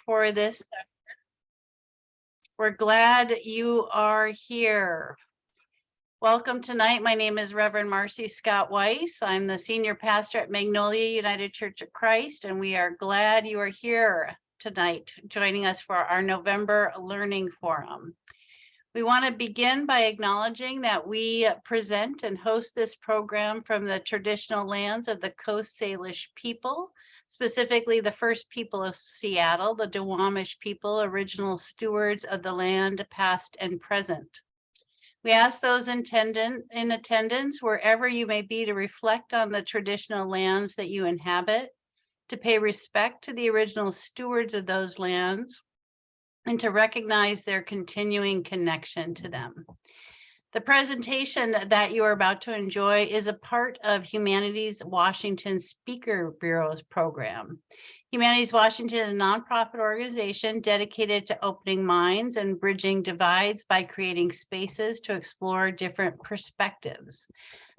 for this. We're glad you are here. Welcome tonight. My name is Reverend Marcy Scott Weiss. I'm the senior pastor at Magnolia United Church of Christ, and we are glad you are here tonight joining us for our November Learning Forum. We want to begin by acknowledging that we present and host this program from the traditional lands of the Coast Salish people, specifically the first people of Seattle, the Duwamish people, original stewards of the land, past and present. We ask those in attendance, wherever you may be, to reflect on the traditional lands that you inhabit, to pay respect to the original stewards of those lands, and to recognize their continuing connection to them. The presentation that you are about to enjoy is a part of Humanities Washington Speaker Bureau's program. Humanities Washington is a nonprofit organization dedicated to opening minds and bridging divides by creating spaces to explore different perspectives.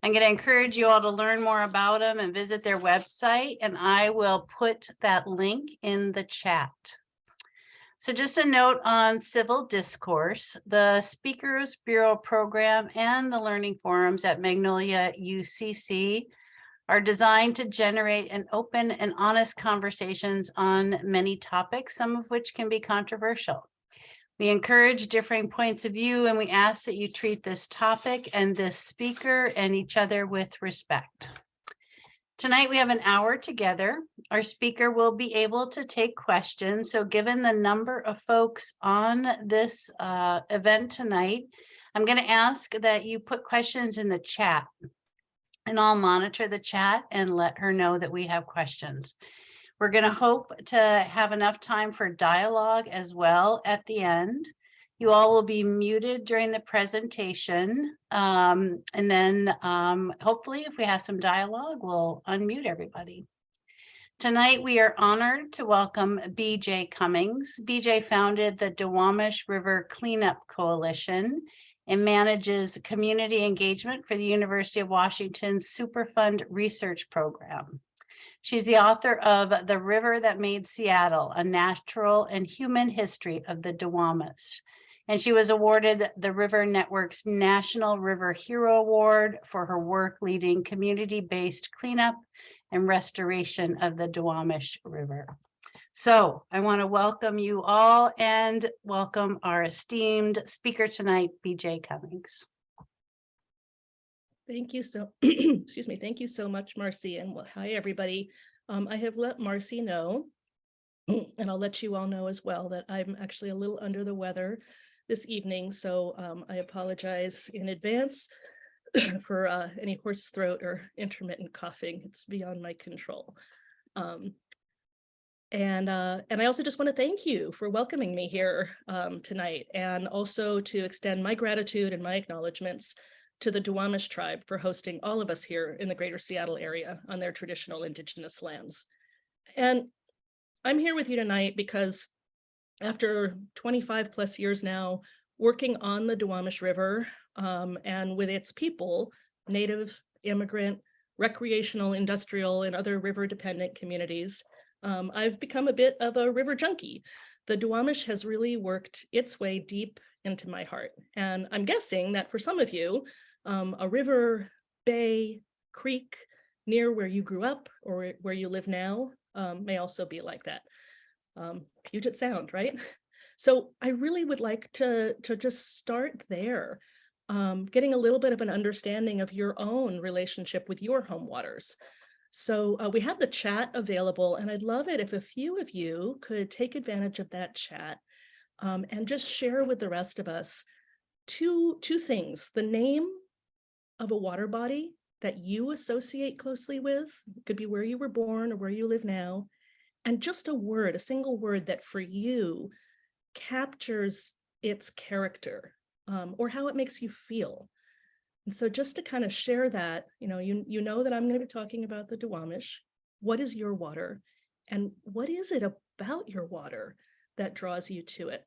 I'm going to encourage you all to learn more about them and visit their website, and I will put that link in the chat. So just a note on civil discourse, the Speakers Bureau program and the learning forums at Magnolia UCC are designed to generate an open and honest conversations on many topics, some of which can be controversial. We encourage differing points of view, and we ask that you treat this topic and this speaker and each other with respect. Tonight we have an hour together. Our speaker will be able to take questions. So given the number of folks on this event tonight, I'm going to ask that you put questions in the chat, and I'll monitor the chat and let her know that we have questions. We're going to hope to have enough time for dialogue as well at the end. You all will be muted during the presentation, and then hopefully if we have some dialogue, we'll unmute everybody. Tonight, we are honored to welcome BJ Cummings. BJ founded the Duwamish River Cleanup Coalition and manages community engagement for the University of Washington's Superfund Research Program. She's the author of The River That Made Seattle, A Natural and Human History of the Duwamish. And she was awarded the River Network's National River Hero Award for her work leading community-based cleanup and restoration of the Duwamish River. So I want to welcome you all and welcome our esteemed speaker tonight, BJ Cummings. Thank you so, excuse me, thank you so much, Marcy, and hi, everybody. I have let Marcy know, and I'll let you all know as well, that I'm actually a little under the weather this evening, so I apologize in advance for any hoarse throat or intermittent coughing. It's beyond my control. And I also just want to thank you for welcoming me here tonight, and also to extend my gratitude and my acknowledgements to the Duwamish tribe for hosting all of us here in the greater Seattle area on their traditional indigenous lands. And I'm here with you tonight because after 25 plus years now working on the Duwamish River and with its people, native, immigrant, recreational, industrial, and other river dependent communities, I've become a bit of a river junkie. The Duwamish has really worked its way deep into my heart. And I'm guessing that for some of you, a river, bay, creek near where you grew up or where you live now may also be like that. Puget Sound, right? So I really would like to just start there, getting a little bit of an understanding of your own relationship with your home waters. So we have the chat available, and I'd love it if a few of you could take advantage of that chat and just share with the rest of us two things: the name of a water body that you associate closely with, it could be where you were born or where you live now, and just a word, a single word that for you captures its character or how it makes you feel. And so just to kind of share that, you know that I'm going to be talking about the Duwamish. What is your water? And what is it about your water that draws you to it?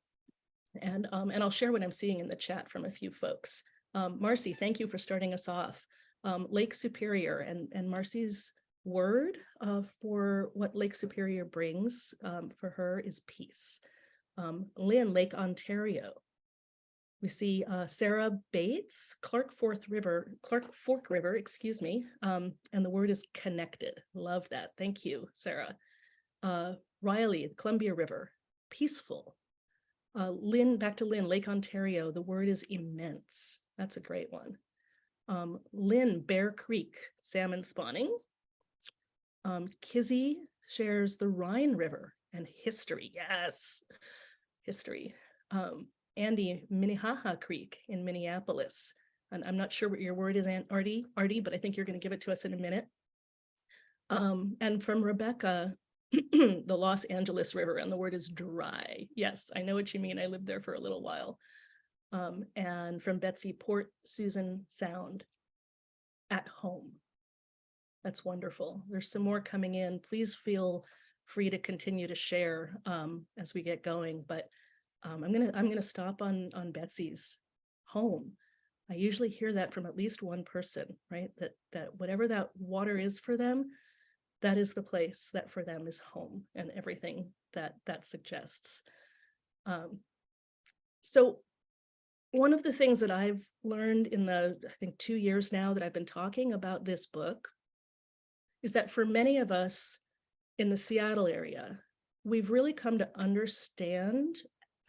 And I'll share what I'm seeing in the chat from a few folks. Marcy, thank you for starting us off. Lake Superior, and Marcy's word for what Lake Superior brings for her is peace. Lynn, Lake Ontario. We see Sarah Bates, Clark Fork River, excuse me, and the word is connected. Love that. Thank you, Sarah. Riley, Columbia River, peaceful. Lynn, back to Lynn, Lake Ontario, the word is immense. That's a great one. Lynn, Bear Creek, salmon spawning. Kizzy shares the Rhine River and history. Yes, history. Andy, Minnehaha Creek in Minneapolis. And I'm not sure what your word is, Aunt Artie, but I think you're going to give it to us in a minute. And from Rebecca, the Los Angeles River, and the word is dry. Yes, I know what you mean. I lived there for a little while. And from Betsy, Port Susan Sound, at home. That's wonderful. There's some more coming in. Please feel free to continue to share as we get going. But I'm gonna stop on Betsy's home. I usually hear that from at least one person, right? That whatever that water is for them, that is the place that for them is home, and everything that suggests. So one of the things that I've learned in the, I think, 2 years now that I've been talking about this book is that for many of us in the Seattle area, we've really come to understand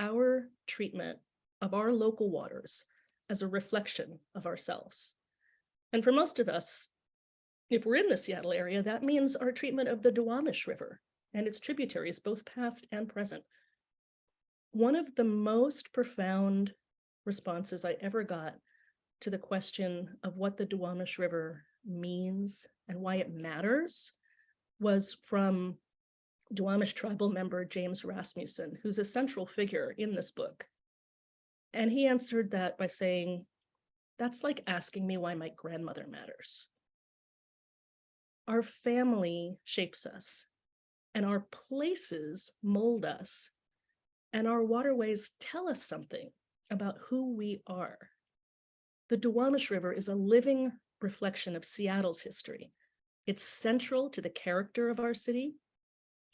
our treatment of our local waters as a reflection of ourselves. And for most of us, if we're in the Seattle area, that means our treatment of the Duwamish River and its tributaries, both past and present. One of the most profound responses I ever got to the question of what the Duwamish River means and why it matters was from Duwamish tribal member James Rasmussen, who's a central figure in this book. And he answered that by saying, that's like asking me why my grandmother matters. Our family shapes us, and our places mold us, and our waterways tell us something about who we are. The Duwamish River is a living reflection of Seattle's history. It's central to the character of our city.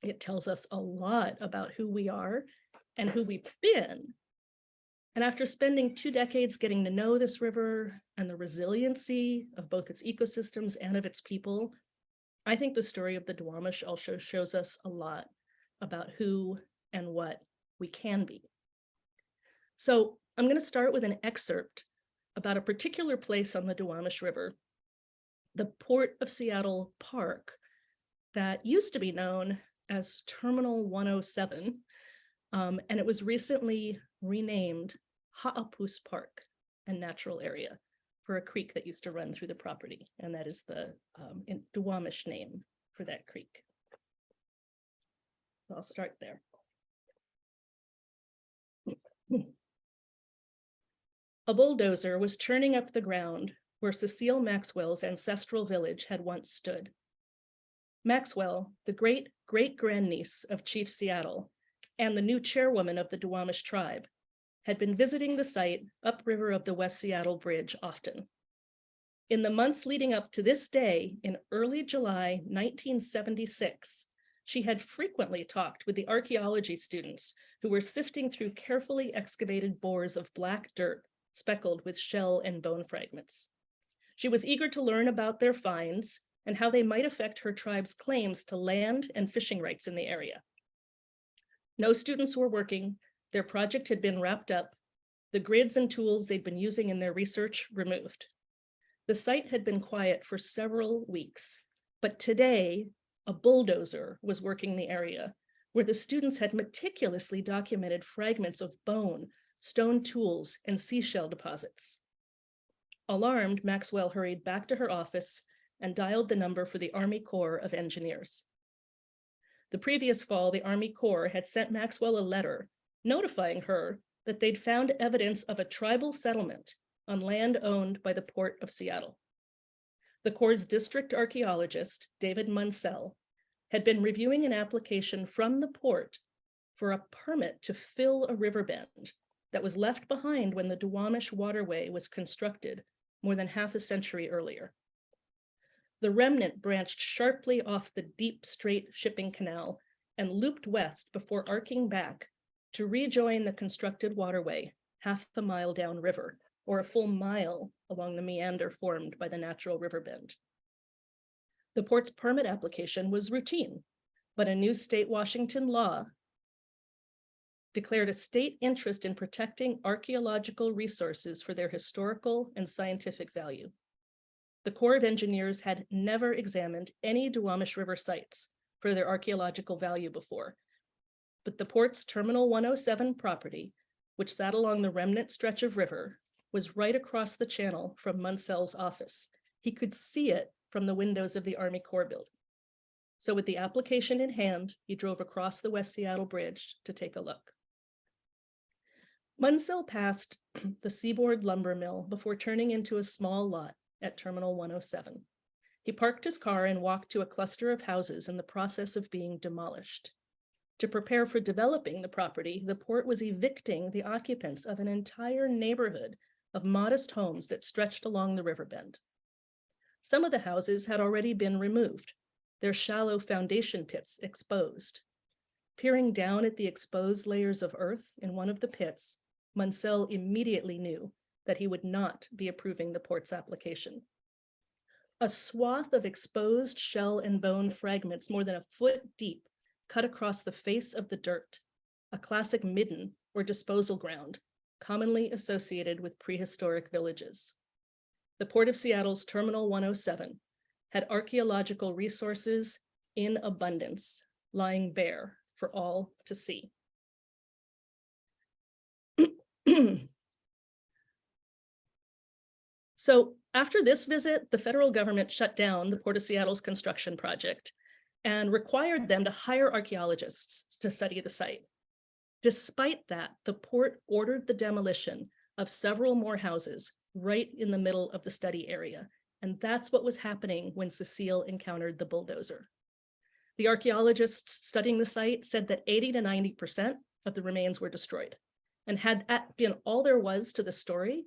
It tells us a lot about who we are and who we've been. And after spending 2 decades getting to know this river and the resiliency of both its ecosystems and of its people, I think the story of the Duwamish also shows us a lot about who and what we can be. So I'm going to start with an excerpt about a particular place on the Duwamish River, the Port of Seattle Park, that used to be known as Terminal 107, and it was recently renamed Ha'apus Park and Natural Area for a creek that used to run through the property, and that is the Duwamish name for that creek. So I'll start there. A bulldozer was churning up the ground where Cecile Maxwell's ancestral village had once stood. Maxwell, the great-great-grandniece of Chief Seattle and the new chairwoman of the Duwamish tribe, had been visiting the site upriver of the West Seattle Bridge often. In the months leading up to this day, in early July 1976, she had frequently talked with the archaeology students who were sifting through carefully excavated bores of black dirt speckled with shell and bone fragments. She was eager to learn about their finds and how they might affect her tribe's claims to land and fishing rights in the area. No students were working. Their project had been wrapped up, the grids and tools they'd been using in their research removed. The site had been quiet for several weeks, but today, a bulldozer was working the area where the students had meticulously documented fragments of bone, stone tools, and seashell deposits. Alarmed, Maxwell hurried back to her office and dialed the number for the Army Corps of Engineers. The previous fall, the Army Corps had sent Maxwell a letter notifying her that they'd found evidence of a tribal settlement on land owned by the Port of Seattle. The Corps' district archaeologist, David Munsell, had been reviewing an application from the port for a permit to fill a riverbend that was left behind when the Duwamish waterway was constructed more than half a century earlier. The remnant branched sharply off the deep, straight shipping canal and looped west before arcing back to rejoin the constructed waterway half a mile downriver, or a full mile along the meander formed by the natural river bend. The port's permit application was routine, but a new state Washington law declared a state interest in protecting archaeological resources for their historical and scientific value. The Corps of Engineers had never examined any Duwamish River sites for their archaeological value before, but the port's Terminal 107 property, which sat along the remnant stretch of river, was right across the channel from Munsell's office. He could see it from the windows of the Army Corps building. So with the application in hand, he drove across the West Seattle Bridge to take a look. Munsell passed the Seaboard Lumber Mill before turning into a small lot at Terminal 107. He parked his car and walked to a cluster of houses in the process of being demolished. To prepare for developing the property, the port was evicting the occupants of an entire neighborhood of modest homes that stretched along the river bend. Some of the houses had already been removed, their shallow foundation pits exposed. Peering down at the exposed layers of earth in one of the pits, Munsell immediately knew that he would not be approving the port's application. A swath of exposed shell and bone fragments more than a foot deep cut across the face of the dirt, a classic midden or disposal ground, commonly associated with prehistoric villages. The Port of Seattle's Terminal 107 had archaeological resources in abundance, lying bare for all to see. So after this visit, the federal government shut down the Port of Seattle's construction project and required them to hire archaeologists to study the site. Despite that, the port ordered the demolition of several more houses right in the middle of the study area. And that's what was happening when Cecile encountered the bulldozer. The archaeologists studying the site said that 80 to 90% of the remains were destroyed. And had that been all there was to the story,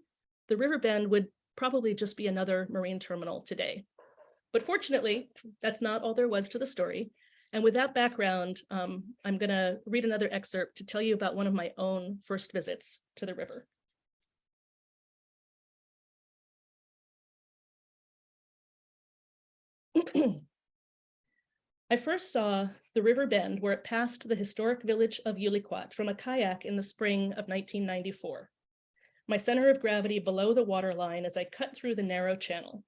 the river bend would probably just be another marine terminal today. But fortunately, that's not all there was to the story. And with that background, I'm gonna read another excerpt to tell you about one of my own first visits to the river. I first saw the river bend where it passed the historic village of Uliquat from a kayak in the spring of 1994. My center of gravity below the waterline as I cut through the narrow channel.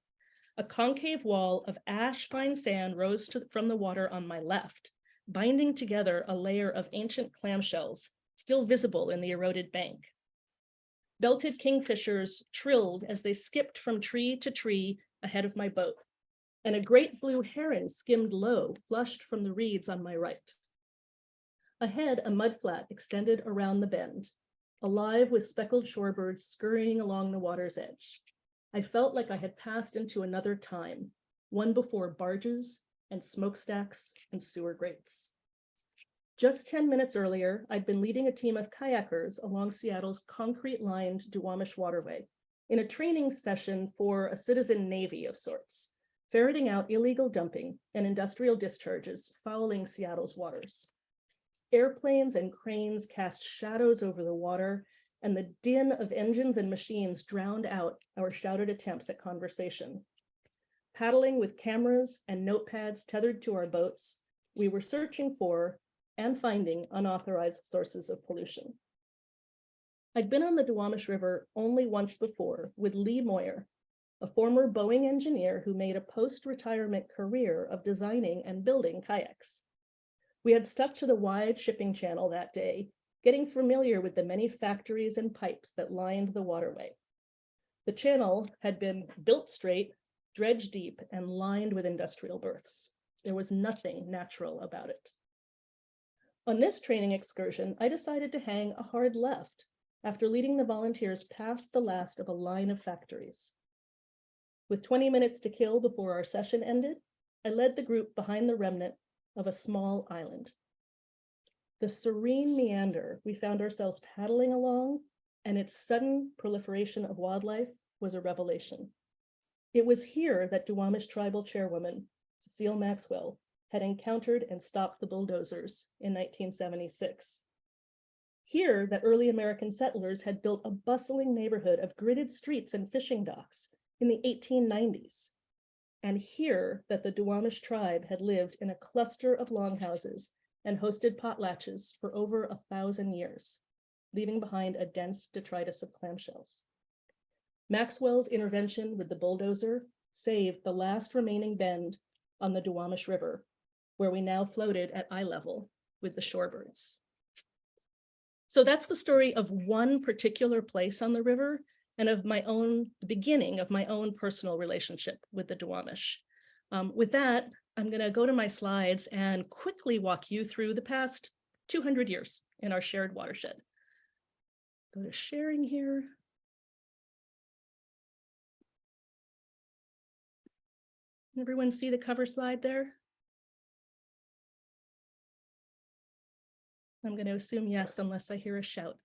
A concave wall of ash fine sand rose from the water on my left, binding together a layer of ancient clamshells, still visible in the eroded bank. Belted kingfishers trilled as they skipped from tree to tree ahead of my boat, and a great blue heron skimmed low, flushed from the reeds on my right. Ahead, a mudflat extended around the bend, alive with speckled shorebirds scurrying along the water's edge. I felt like I had passed into another time, one before barges and smokestacks and sewer grates. Just 10 minutes earlier, I'd been leading a team of kayakers along Seattle's concrete-lined Duwamish waterway in a training session for a citizen navy of sorts, ferreting out illegal dumping and industrial discharges fouling Seattle's waters. Airplanes and cranes cast shadows over the water, and the din of engines and machines drowned out our shouted attempts at conversation. Paddling with cameras and notepads tethered to our boats, we were searching for and finding unauthorized sources of pollution. I'd been on the Duwamish River only once before with Lee Moyer, a former Boeing engineer who made a post-retirement career of designing and building kayaks. We had stuck to the wide shipping channel that day, getting familiar with the many factories and pipes that lined the waterway. The channel had been built straight, dredged deep, and lined with industrial berths. There was nothing natural about it. On this training excursion, I decided to hang a hard left after leading the volunteers past the last of a line of factories. With 20 minutes to kill before our session ended, I led the group behind the remnant of a small island. The serene meander we found ourselves paddling along and its sudden proliferation of wildlife was a revelation. It was here that Duwamish tribal chairwoman, Cecile Maxwell, had encountered and stopped the bulldozers in 1976. Here that early American settlers had built a bustling neighborhood of gridded streets and fishing docks in the 1890s. And here that the Duwamish tribe had lived in a cluster of longhouses and hosted potlatches for over 1,000 years, leaving behind a dense detritus of clamshells. Maxwell's intervention with the bulldozer saved the last remaining bend on the Duwamish River, where we now floated at eye level with the shorebirds. So that's the story of one particular place on the river and of the beginning of my own personal relationship with the Duwamish. With that, I'm going to go to my slides and quickly walk you through the past 200 years in our shared watershed. Go to sharing here. Everyone see the cover slide there? I'm going to assume yes, unless I hear a shout.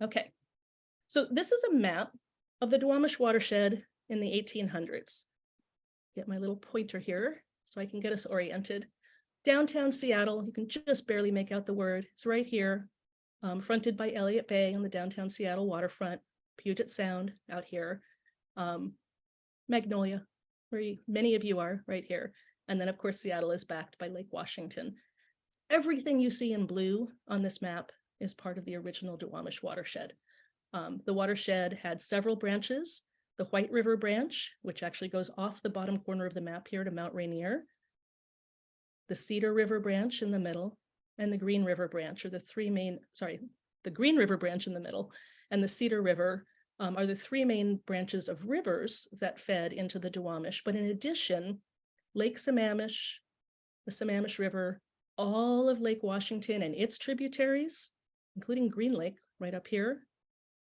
Okay, so this is a map of the Duwamish watershed in the 1800s. Get my little pointer here so I can get us oriented. Downtown Seattle, you can just barely make out the word. It's right here, fronted by Elliott Bay on the downtown Seattle waterfront, Puget Sound out here, Magnolia, where many of you are right here. And then of course, Seattle is backed by Lake Washington. Everything you see in blue on this map is part of the original Duwamish watershed. The watershed had several branches, the White River branch, which actually goes off the bottom corner of the map here to Mount Rainier, the Cedar River branch in the middle, and the Green River branch are the the Green River branch in the middle, and the Cedar River are the three main branches of rivers that fed into the Duwamish. But in addition, Lake Sammamish, the Sammamish River, all of Lake Washington and its tributaries, including Green Lake right up here,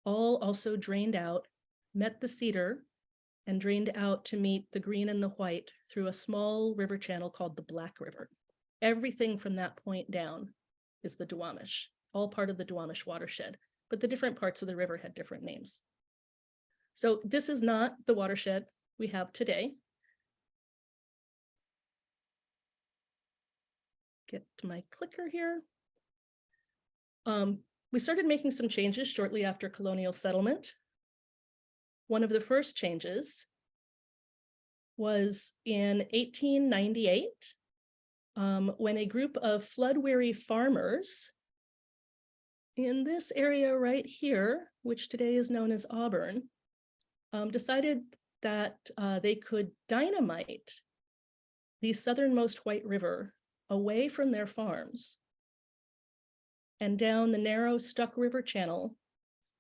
all also drained out, met the Cedar, and drained out to meet the Green and the White through a small river channel called the Black River. Everything from that point down is the Duwamish, all part of the Duwamish watershed, but the different parts of the river had different names. So this is not the watershed we have today. Get to my clicker here. We started making some changes shortly after colonial settlement. One of the first changes was in 1898, when a group of flood-weary farmers in this area right here, which today is known as Auburn, decided that they could dynamite the southernmost White River away from their farms and down the narrow Stuck River channel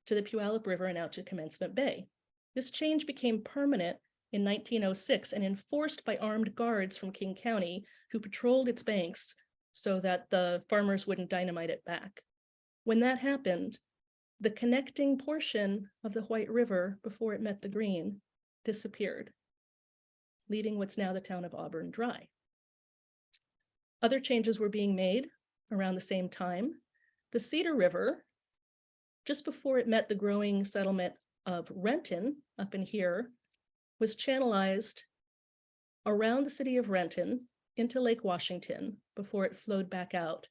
to the Puyallup River and out to Commencement Bay. This change became permanent in 1906 and enforced by armed guards from King County who patrolled its banks so that the farmers wouldn't dynamite it back. When that happened, the connecting portion of the White River before it met the Green disappeared, leaving what's now the town of Auburn dry. Other changes were being made around the same time. The Cedar River, just before it met the growing settlement of Renton up in here, was channelized around the city of Renton into Lake Washington before it flowed back out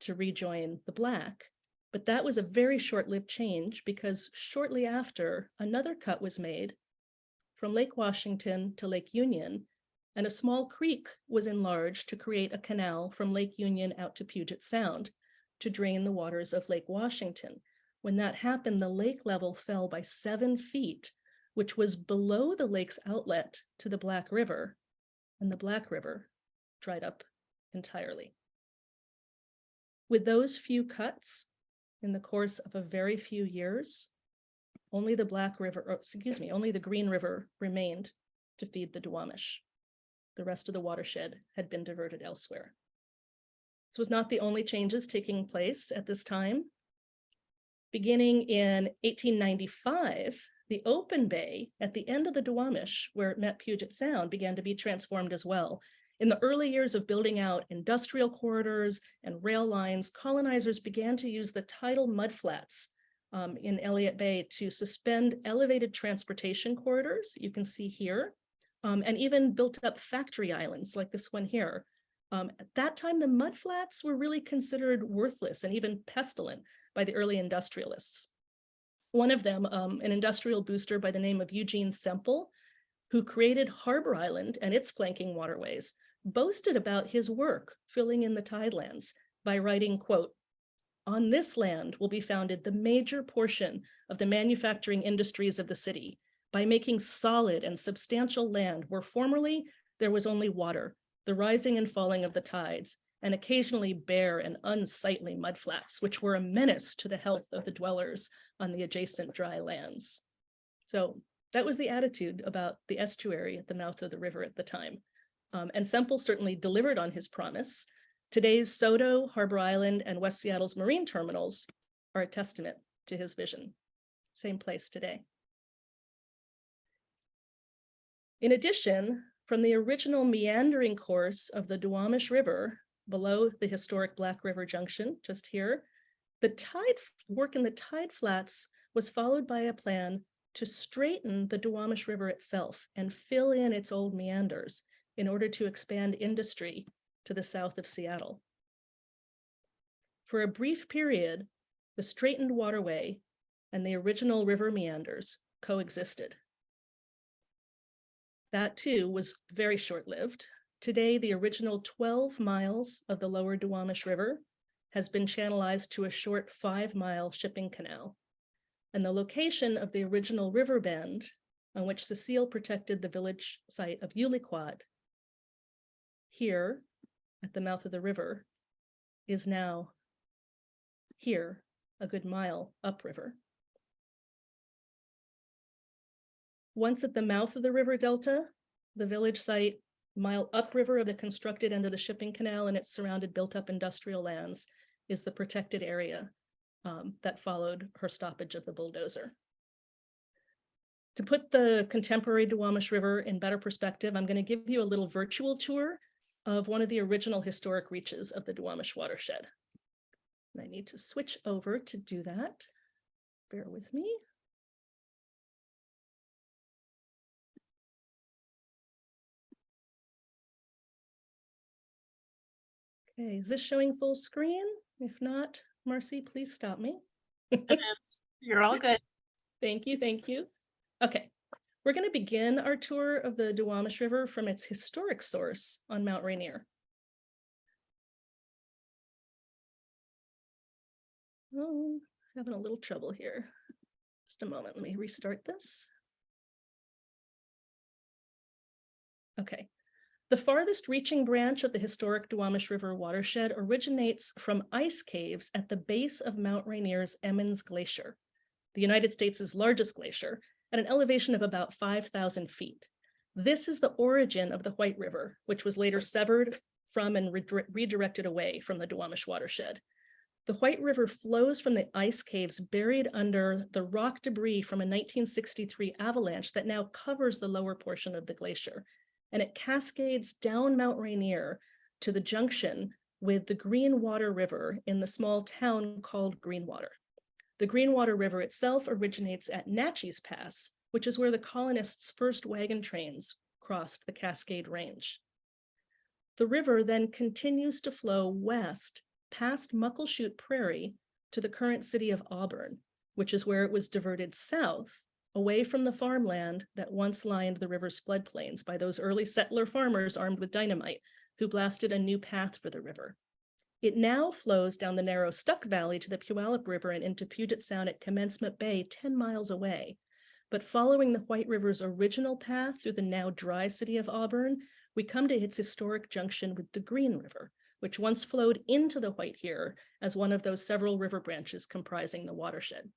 to rejoin the Black. But that was a very short-lived change because shortly after, another cut was made from Lake Washington to Lake Union, and a small creek was enlarged to create a canal from Lake Union out to Puget Sound to drain the waters of Lake Washington. When that happened, the lake level fell by 7 feet, which was below the lake's outlet to the Black River, and the Black River dried up entirely. With those few cuts in the course of a very few years, only the only the Green River remained to feed the Duwamish. The rest of the watershed had been diverted elsewhere. This was not the only changes taking place at this time. Beginning in 1895, the open bay at the end of the Duwamish, where it met Puget Sound, began to be transformed as well. In the early years of building out industrial corridors and rail lines, colonizers began to use the tidal mudflats in Elliott Bay to suspend elevated transportation corridors, you can see here, and even built up factory islands like this one here. At that time, the mudflats were really considered worthless and even pestilent by the early industrialists. One of them, an industrial booster by the name of Eugene Semple, who created Harbor Island and its flanking waterways, boasted about his work filling in the tidelands by writing, quote, "On this land will be founded the major portion of the manufacturing industries of the city by making solid and substantial land where formerly there was only water, the rising and falling of the tides, and occasionally bare and unsightly mudflats, which were a menace to the health of the dwellers on the adjacent dry lands." So that was the attitude about the estuary at the mouth of the river at the time. And Semple certainly delivered on his promise. Today's SoDo, Harbor Island, and West Seattle's marine terminals are a testament to his vision. Same place today. In addition, from the original meandering course of the Duwamish River below the historic Black River Junction, just here, the tide work in the tide flats was followed by a plan to straighten the Duwamish River itself and fill in its old meanders in order to expand industry to the south of Seattle. For a brief period, the straightened waterway and the original river meanders coexisted. That too was very short-lived. Today, the original 12 miles of the lower Duwamish River has been channelized to a short 5-mile shipping canal. And the location of the original river bend on which Cecile protected the village site of Uliquat, here at the mouth of the river, is now here, a good mile upriver. Once at the mouth of the river delta, the village site, mile upriver of the constructed end of the shipping canal and its surrounded built-up industrial lands, is the protected area that followed her stoppage of the bulldozer. To put the contemporary Duwamish River in better perspective, I'm going to give you a little virtual tour of one of the original historic reaches of the Duwamish watershed. And I need to switch over to do that. Bear with me. Okay, is this showing full screen? If not, Marcy, please stop me. It is. You're all good. Thank you, thank you. Okay, we're going to begin our tour of the Duwamish River from its historic source on Mount Rainier. Oh, having a little trouble here. Just a moment, let me restart this. Okay. The farthest reaching branch of the historic Duwamish River watershed originates from ice caves at the base of Mount Rainier's Emmons Glacier, the United States' largest glacier, at an elevation of about 5,000 feet. This is the origin of the White River, which was later severed from and redirected away from the Duwamish watershed. The White River flows from the ice caves buried under the rock debris from a 1963 avalanche that now covers the lower portion of the glacier. And it cascades down Mount Rainier to the junction with the Greenwater River in the small town called Greenwater. The Greenwater River itself originates at Natchez Pass, which is where the colonists' first wagon trains crossed the Cascade Range. The river then continues to flow west past Muckleshoot Prairie to the current city of Auburn, which is where it was diverted south away from the farmland that once lined the river's floodplains by those early settler farmers armed with dynamite who blasted a new path for the river. It now flows down the narrow Stuck Valley to the Puyallup River and into Puget Sound at Commencement Bay, 10 miles away. But following the White River's original path through the now dry city of Auburn, we come to its historic junction with the Green River, which once flowed into the White here as one of those several river branches comprising the watershed.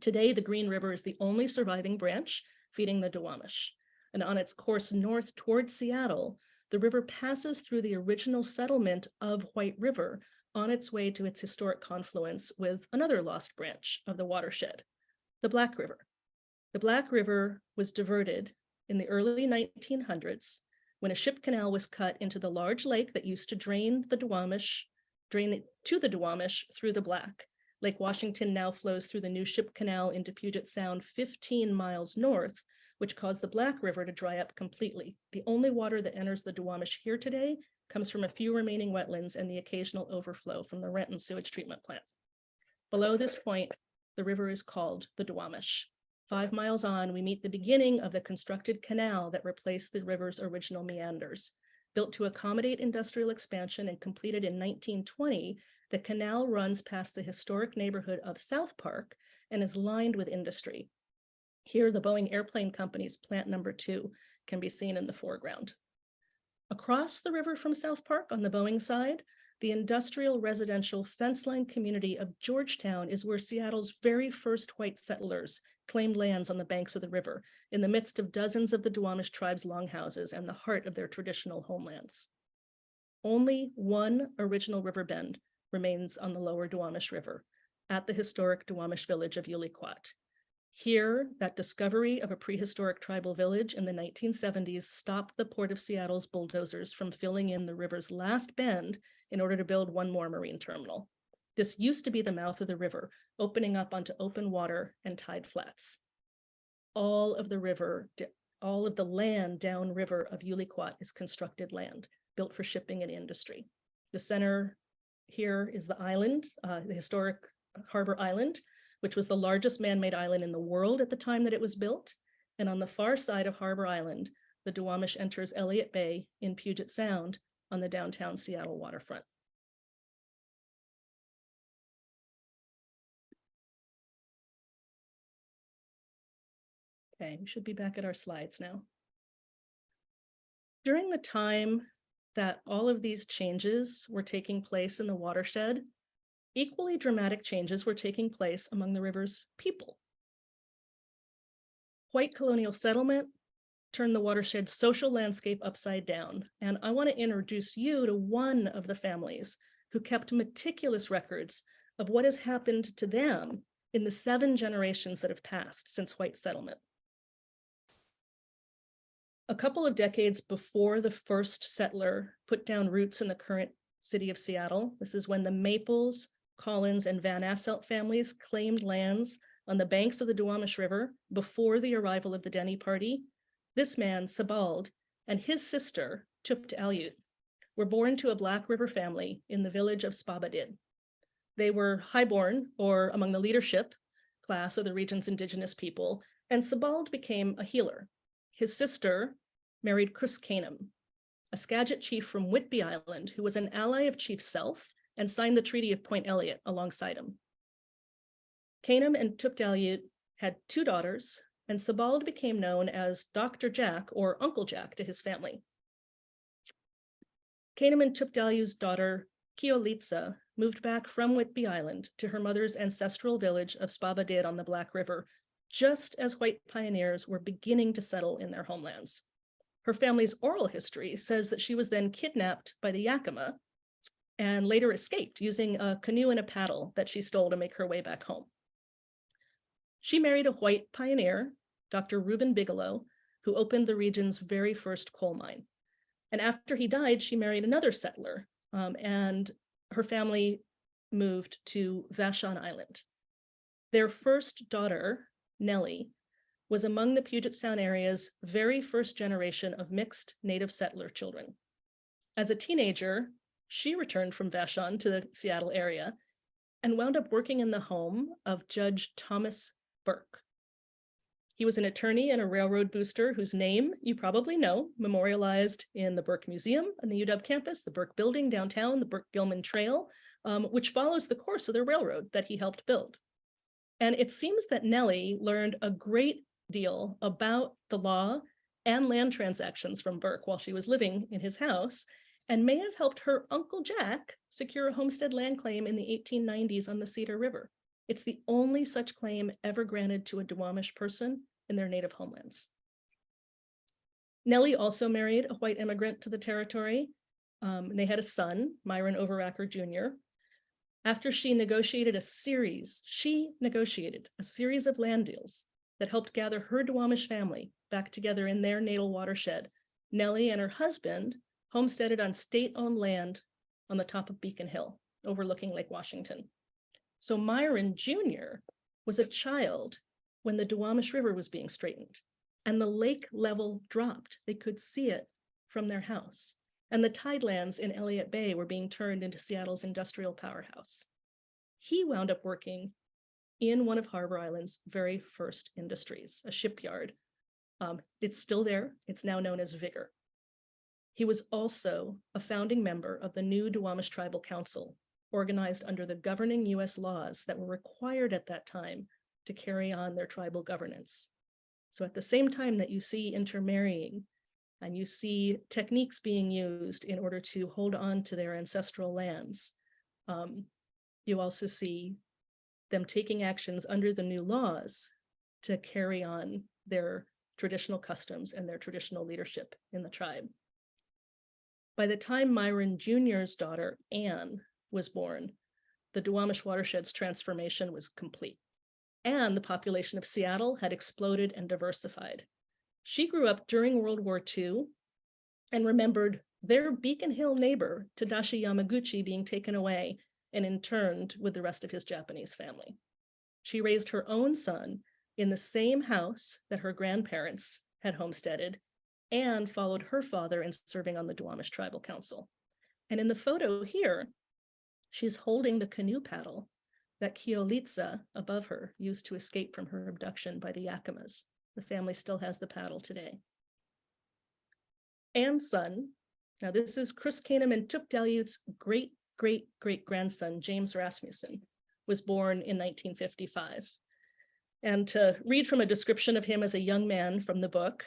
Today, the Green River is the only surviving branch feeding the Duwamish. And on its course north towards Seattle, the river passes through the original settlement of White River on its way to its historic confluence with another lost branch of the watershed, the Black River. The Black River was diverted in the early 1900s when a ship canal was cut into the large lake that used to drain to the Duwamish through the Black. Lake Washington now flows through the New Ship Canal into Puget Sound 15 miles north, which caused the Black River to dry up completely. The only water that enters the Duwamish here today comes from a few remaining wetlands and the occasional overflow from the Renton sewage treatment plant. Below this point, the river is called the Duwamish. 5 miles on, we meet the beginning of the constructed canal that replaced the river's original meanders. Built to accommodate industrial expansion and completed in 1920, the canal runs past the historic neighborhood of South Park and is lined with industry. Here, the Boeing Airplane Company's plant number 2 can be seen in the foreground. Across the river from South Park on the Boeing side, the industrial residential fence-line community of Georgetown is where Seattle's very first white settlers claimed lands on the banks of the river, in the midst of dozens of the Duwamish tribe's longhouses and the heart of their traditional homelands. Only one original river bend remains on the lower Duwamish River, at the historic Duwamish village of Uliquat. Here, that discovery of a prehistoric tribal village in the 1970s stopped the Port of Seattle's bulldozers from filling in the river's last bend in order to build one more marine terminal. This used to be the mouth of the river, opening up onto open water and tide flats. All of the land downriver of Uliquat is constructed land, built for shipping and industry. The center here is the island, the historic Harbor Island, which was the largest man-made island in the world at the time that it was built. And on the far side of Harbor Island, the Duwamish enters Elliott Bay in Puget Sound on the downtown Seattle waterfront. Okay, we should be back at our slides now. During the time that all of these changes were taking place in the watershed, equally dramatic changes were taking place among the river's people. White colonial settlement turned the watershed's social landscape upside down, and I want to introduce you to one of the families who kept meticulous records of what has happened to them in the 7 generations that have passed since white settlement. A couple of decades before the first settler put down roots in the current city of Seattle, this is when the Maples, Collins, and Van Asselt families claimed lands on the banks of the Duwamish River before the arrival of the Denny Party. This man, Sebald, and his sister, Tupt Aleut, were born to a Black River family in the village of Spabadid. They were highborn, or among the leadership class of the region's indigenous people, and Sebald became a healer. His sister married Chris Canham, a Skagit chief from Whitby Island, who was an ally of Chief South and signed the Treaty of Point Elliott alongside him. Canham and Tupt Aleut had 2 daughters, and Sebald became known as Dr. Jack, or Uncle Jack, to his family. Canham and Tupt Aleut's daughter, Keolitsa, moved back from Whitby Island to her mother's ancestral village of Spabadid on the Black River, just as white pioneers were beginning to settle in their homelands. Her family's oral history says that she was then kidnapped by the Yakima and later escaped using a canoe and a paddle that she stole to make her way back home. She married a white pioneer, Dr. Reuben Bigelow, who opened the region's very first coal mine. And after he died, she married another settler, and her family moved to Vashon Island. Their first daughter, Nellie, was among the Puget Sound area's very first generation of mixed native settler children. As a teenager, she returned from Vashon to the Seattle area and wound up working in the home of Judge Thomas Burke. He was an attorney and a railroad booster whose name you probably know, memorialized in the Burke Museum on the UW campus, the Burke Building downtown, the Burke-Gilman Trail, which follows the course of the railroad that he helped build. And it seems that Nellie learned a great deal about the law and land transactions from Burke while she was living in his house, and may have helped her Uncle Jack secure a homestead land claim in the 1890s on the Cedar River. It's the only such claim ever granted to a Duwamish person in their native homelands. Nellie also married a white immigrant to the territory. And they had a son, Myron Overacker Jr. After she negotiated a series of land deals that helped gather her Duwamish family back together in their natal watershed, Nellie and her husband homesteaded on state-owned land on the top of Beacon Hill, overlooking Lake Washington. So Myron Jr. was a child when the Duwamish River was being straightened, and the lake level dropped. They could see it from their house. And the tidelands in Elliott Bay were being turned into Seattle's industrial powerhouse. He wound up working in one of Harbor Island's very first industries, a shipyard. It's still there. It's now known as Vigor. He was also a founding member of the new Duwamish Tribal Council, organized under the governing US laws that were required at that time to carry on their tribal governance. So at the same time that you see intermarrying and you see techniques being used in order to hold on to their ancestral lands, you also see them taking actions under the new laws to carry on their traditional customs and their traditional leadership in the tribe. By the time Myron Jr.'s daughter, Anne, was born, the Duwamish watershed's transformation was complete, and the population of Seattle had exploded and diversified. She grew up during World War II and remembered their Beacon Hill neighbor, Tadashi Yamaguchi, being taken away and interned with the rest of his Japanese family. She raised her own son in the same house that her grandparents had homesteaded and followed her father in serving on the Duwamish Tribal Council. And in the photo here, she's holding the canoe paddle that Keolitsa above her used to escape from her abduction by the Yakimas. The family still has the paddle today. Anne's son, now this is Chris Kanem and Tuk Dalyut's great-great-great-grandson, James Rasmussen, was born in 1955. And to read from a description of him as a young man from the book,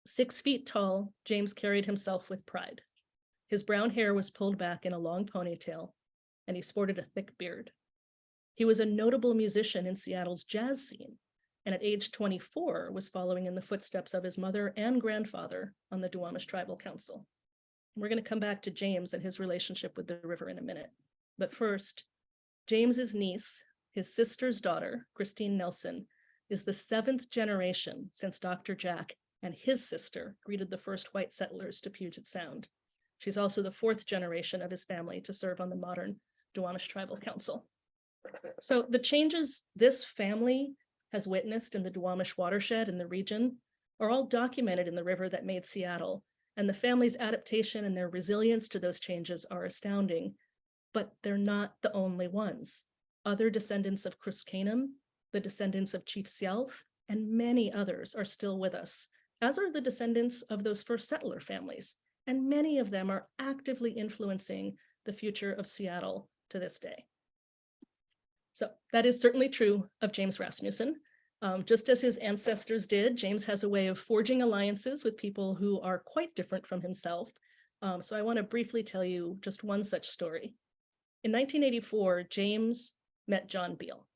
6 feet tall, James carried himself with pride. His brown hair was pulled back in a long ponytail, and he sported a thick beard. He was a notable musician in Seattle's jazz scene, and at age 24 was following in the footsteps of his mother and grandfather on the Duwamish Tribal Council. We're going to come back to James and his relationship with the river in a minute. But first, James's niece, his sister's daughter, Christine Nelson, is the 7th generation since Dr. Jack and his sister greeted the first white settlers to Puget Sound. She's also the 4th generation of his family to serve on the modern Duwamish Tribal Council. So the changes this family has witnessed in the Duwamish watershed in the region are all documented in the river that made Seattle, and the family's adaptation and their resilience to those changes are astounding, but they're not the only ones. Other descendants of Chris Kanem, the descendants of Chief Sealth, and many others are still with us, as are the descendants of those first settler families, and many of them are actively influencing the future of Seattle to this day. So that is certainly true of James Rasmussen. Just as his ancestors did, James has a way of forging alliances with people who are quite different from himself. So I want to briefly tell you just one such story. In 1984, James met John Beal.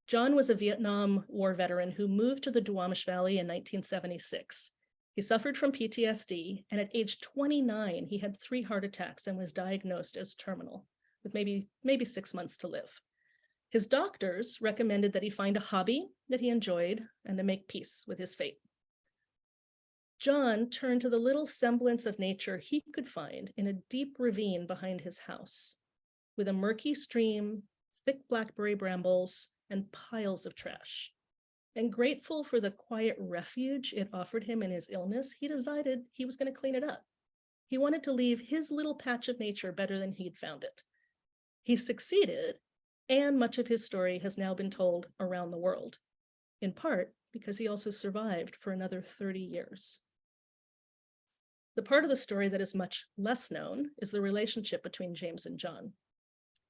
John was a Vietnam War veteran who moved to the Duwamish Valley in 1976. He suffered from PTSD, and at age 29, he had 3 heart attacks and was diagnosed as terminal, with maybe 6 months to live. His doctors recommended that he find a hobby that he enjoyed and to make peace with his fate. John turned to the little semblance of nature he could find in a deep ravine behind his house, with a murky stream, thick blackberry brambles, and piles of trash. And grateful for the quiet refuge it offered him in his illness, he decided he was going to clean it up. He wanted to leave his little patch of nature better than he'd found it. He succeeded, and much of his story has now been told around the world, in part because he also survived for another 30 years. The part of the story that is much less known is the relationship between James and John.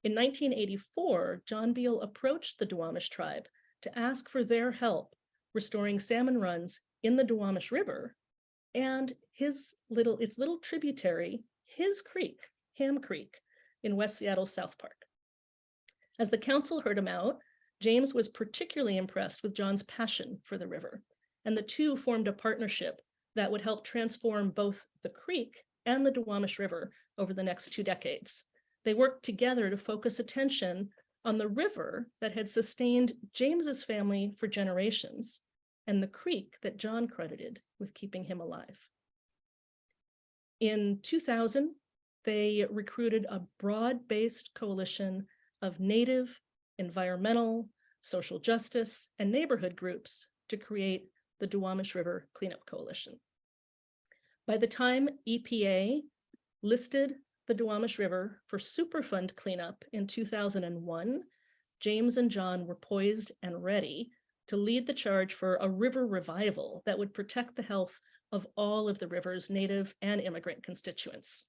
In 1984, John Beal approached the Duwamish tribe to ask for their help restoring salmon runs in the Duwamish River and its little tributary, his creek, Ham Creek, in West Seattle's South Park. As the council heard him out, James was particularly impressed with John's passion for the river, and the two formed a partnership that would help transform both the creek and the Duwamish River over the next 2 decades. They worked together to focus attention on the river that had sustained James's family for generations, and the creek that John credited with keeping him alive. In 2000, they recruited a broad-based coalition of Native, environmental, social justice, and neighborhood groups to create the Duwamish River Cleanup Coalition. By the time EPA listed the Duwamish River for Superfund cleanup in 2001, James and John were poised and ready to lead the charge for a river revival that would protect the health of all of the river's Native and immigrant constituents.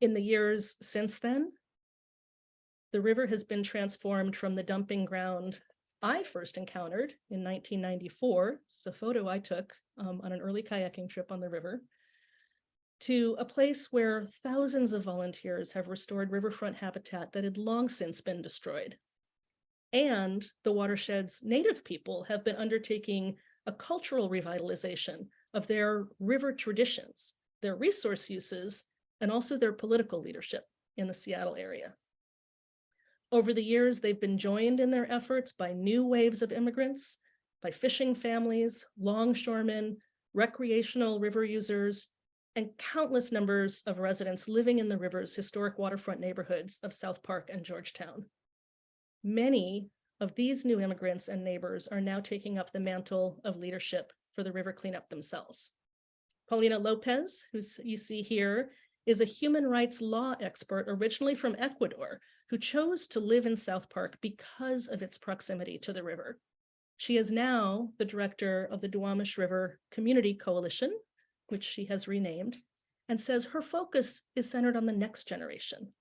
In the years since then, the river has been transformed from the dumping ground I first encountered in 1994. This is a photo I took on an early kayaking trip on the river, to a place where thousands of volunteers have restored riverfront habitat that had long since been destroyed. And the watershed's Native people have been undertaking a cultural revitalization of their river traditions, their resource uses, and also their political leadership in the Seattle area. Over the years, they've been joined in their efforts by new waves of immigrants, by fishing families, longshoremen, recreational river users, and countless numbers of residents living in the river's historic waterfront neighborhoods of South Park and Georgetown. Many of these new immigrants and neighbors are now taking up the mantle of leadership for the river cleanup themselves. Paulina Lopez, who you see here, is a human rights law expert originally from Ecuador, who chose to live in South Park because of its proximity to the river. She is now the director of the Duwamish River Community Coalition, which she has renamed, and says her focus is centered on the next generation.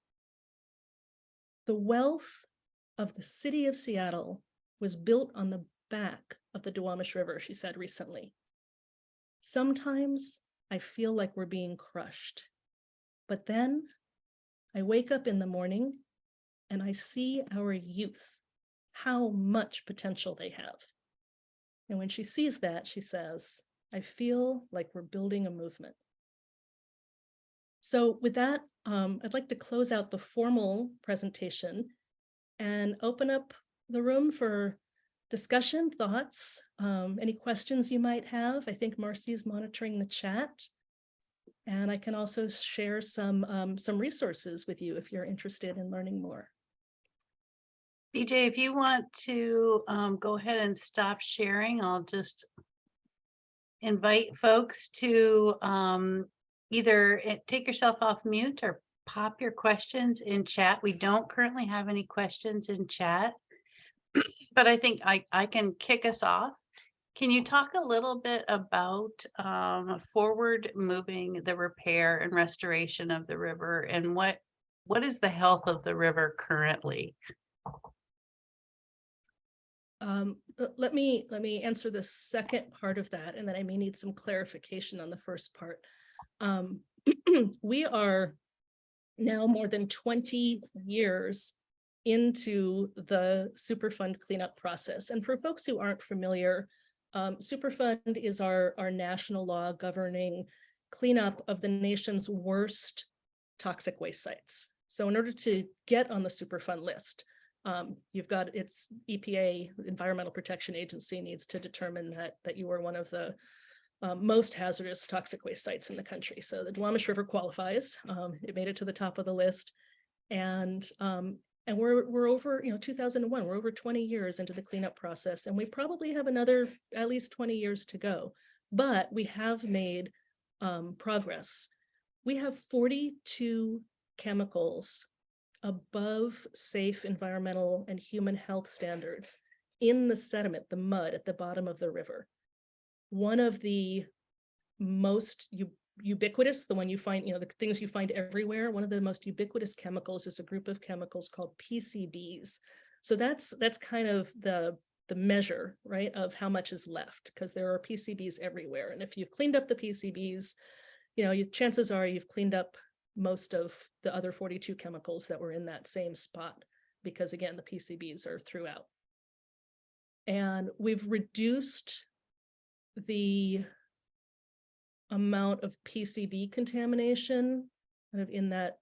The wealth of the city of Seattle was built on the back of the Duwamish River, she said recently. Sometimes I feel like we're being crushed, but then I wake up in the morning and I see our youth, how much potential they have. And when she sees that, she says, I feel like we're building a movement. So with that, I'd like to close out the formal presentation and open up the room for discussion, thoughts, any questions you might have. I think Marcy's monitoring the chat. And I can also share some resources with you if you're interested in learning more. BJ, if you want to go ahead and stop sharing, I'll just invite folks to either take yourself off mute or pop your questions in chat. We don't currently have any questions in chat, but I think I can kick us off. Can you talk a little bit about forward moving the repair and restoration of the river, and what is the health of the river currently? Let me answer the second part of that, and then I may need some clarification on the first part. We are now more than 20 years into the Superfund cleanup process. And for folks who aren't familiar, Superfund is our national law governing cleanup of the nation's worst toxic waste sites. So in order to get on the Superfund list, you've got its EPA, Environmental Protection Agency, needs to determine that you are one of the most hazardous toxic waste sites in the country. So the Duwamish River qualifies. It made it to the top of the list, and we're over 2001. We're over 20 years into the cleanup process, and we probably have another at least 20 years to go. But we have made progress. We have 42 chemicals above safe environmental and human health standards in the sediment, the mud at the bottom of the river. One of the most ubiquitous, the one you find, the things you find everywhere, one of the most ubiquitous chemicals is a group of chemicals called PCBs. So that's kind of the measure, right, of how much is left, because there are PCBs everywhere. And if you've cleaned up the PCBs, chances are you've cleaned up most of the other 42 chemicals that were in that same spot, because again, the PCBs are throughout. And we've reduced the amount of PCB contamination kind of in that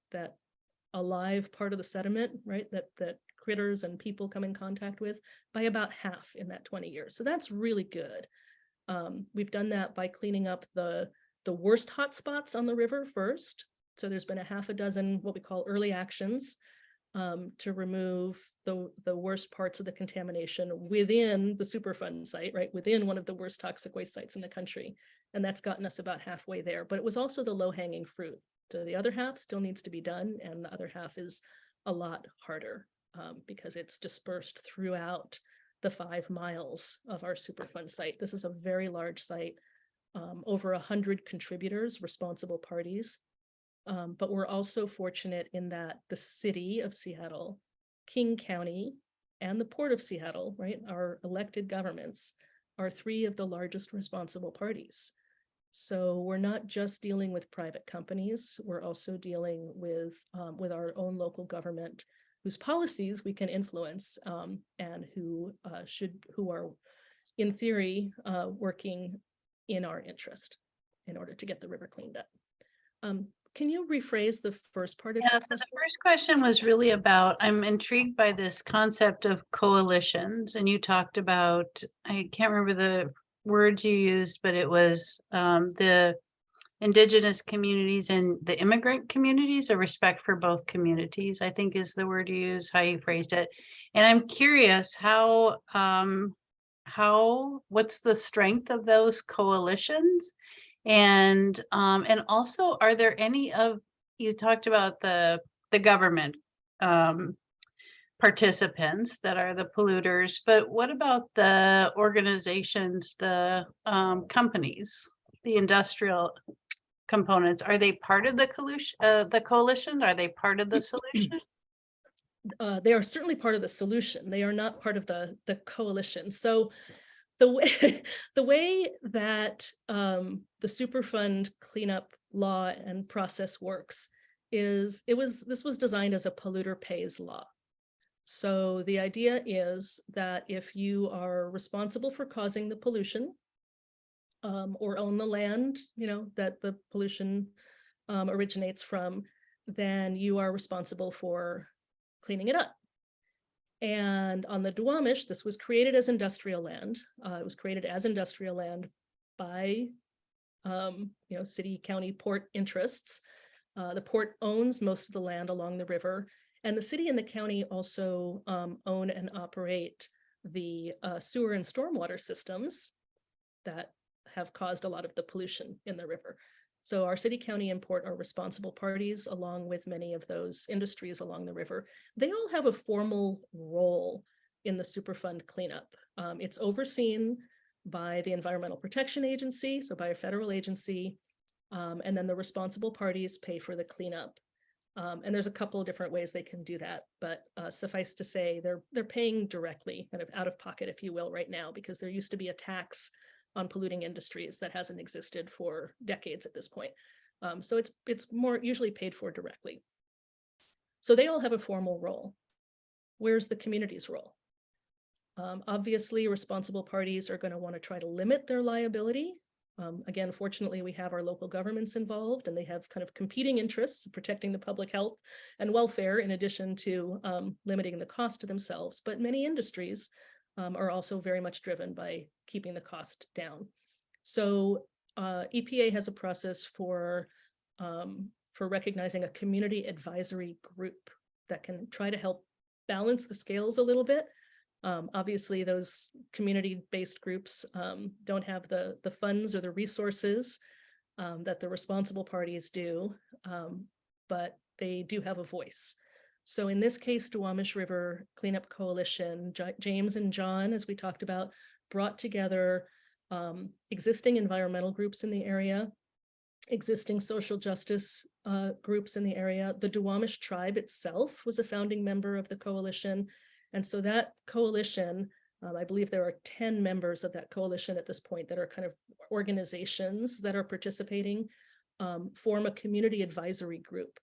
alive part of the sediment, right, that critters and people come in contact with, by about half in that 20 years. So that's really good. We've done that by cleaning up the worst hotspots on the river first. So there's been a half a dozen what we call early actions. to remove the worst parts of the contamination within the Superfund site, right? Within one of the worst toxic waste sites in the country. And that's gotten us about halfway there, but it was also the low-hanging fruit. So the other half still needs to be done, and the other half is a lot harder because it's dispersed throughout the 5 miles of our Superfund site. This is a very large site, over 100 contributors, responsible parties. But we're also fortunate in that the city of Seattle, King County, and the Port of Seattle, right, our elected governments, are 3 of the largest responsible parties. So we're not just dealing with private companies, we're also dealing with our own local government, whose policies we can influence, and who are, in theory, working in our interest in order to get the river cleaned up. Can you rephrase the first part of Yeah, your so the question? first question was really about, I'm intrigued by this concept of coalitions, and you talked about, I can't remember the words you used, but it was the indigenous communities and the immigrant communities, a respect for both communities, I think is the word you used, how you phrased it. And I'm curious what's the strength of those coalitions? And also, are there any of, you talked about the government participants that are the polluters, but what about the organizations, the companies, the industrial components? Are they part of the coalition? Are they part of the solution? They are certainly part of the solution. They are not part of the coalition. So the way the way that the Superfund cleanup law and process works is this was designed as a polluter pays law. So the idea is that if you are responsible for causing the pollution, or own the land, that the pollution originates from, then you are responsible for cleaning it up. And on the Duwamish, this was created as industrial land. It was created as industrial land by city, county, port interests. The port owns most of the land along the river, and the city and the county also own and operate the sewer and stormwater systems that have caused a lot of the pollution in the river. So our city, county, and port are responsible parties, along with many of those industries along the river. They all have a formal role in the Superfund cleanup. It's overseen by the Environmental Protection Agency, so by a federal agency, and then the responsible parties pay for the cleanup. And there's a couple of different ways they can do that, but suffice to say, they're paying directly, kind of out of pocket, if you will, right now, because there used to be a tax on polluting industries that hasn't existed for decades at this point. So it's more usually paid for directly. So they all have a formal role. Where's the community's role? Obviously, responsible parties are going to want to try to limit their liability. Again, fortunately, we have our local governments involved, and they have kind of competing interests, protecting the public health and welfare, in addition to limiting the cost to themselves. But many industries are also very much driven by keeping the cost down. So EPA has a process for recognizing a community advisory group that can try to help balance the scales a little bit. Obviously, those community-based groups don't have the funds or the resources that the responsible parties do, but they do have a voice. So in this case, Duwamish River Cleanup Coalition, James and John, as we talked about, brought together existing environmental groups in the area, existing social justice groups in the area. The Duwamish tribe itself was a founding member of the coalition. And so that coalition, I believe there are 10 members of that coalition at this point that are kind of organizations that are participating, form a community advisory group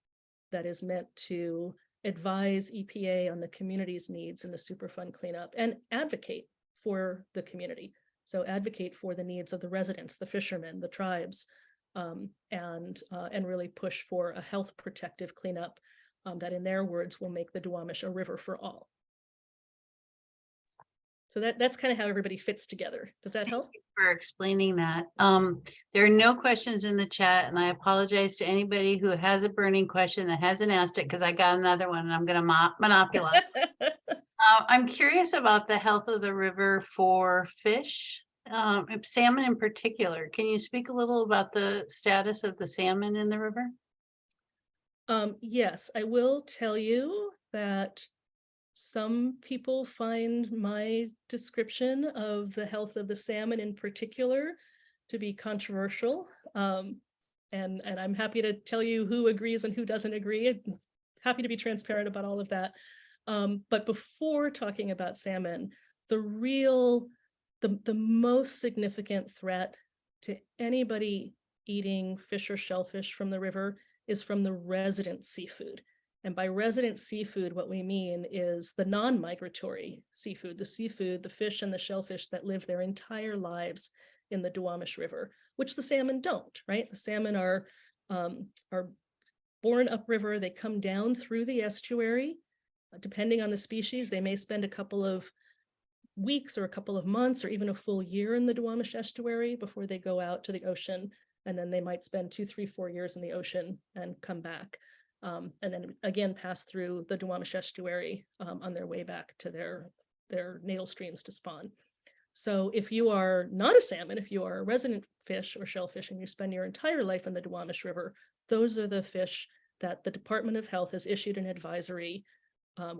that is meant to advise EPA on the community's needs in the Superfund cleanup and advocate for the community. So advocate for the needs of the residents, the fishermen, the tribes, and really push for a health protective cleanup that, in their words, will make the Duwamish a river for all. So that's kind of how everybody fits together. Does that help? For explaining that. There are no questions in the chat, and I apologize to anybody who has a burning question that hasn't asked it, because I got another one and I'm going to monopolize. I'm curious about the health of the river for fish, salmon in particular. Can you speak a little about the status of the salmon in the river? Yes, I will tell you that some people find my description of the health of the salmon in particular to be controversial. And I'm happy to tell you who agrees and who doesn't agree. I'm happy to be transparent about all of that. But before talking about salmon, the most significant threat to anybody eating fish or shellfish from the river is from the resident seafood. And by resident seafood, what we mean is the non-migratory seafood, the fish and the shellfish that live their entire lives in the Duwamish River, which the salmon don't, right? The salmon are born upriver. They come down through the estuary. Depending on the species, they may spend a couple of weeks or a couple of months or even a full year in the Duwamish estuary before they go out to the ocean. And then they might spend 2, 3, 4 years in the ocean and come back. And then again, pass through the Duwamish estuary on their way back to their natal streams to spawn. So if you are not a salmon, if you are a resident fish or shellfish and you spend your entire life in the Duwamish River, those are the fish that the Department of Health has issued an advisory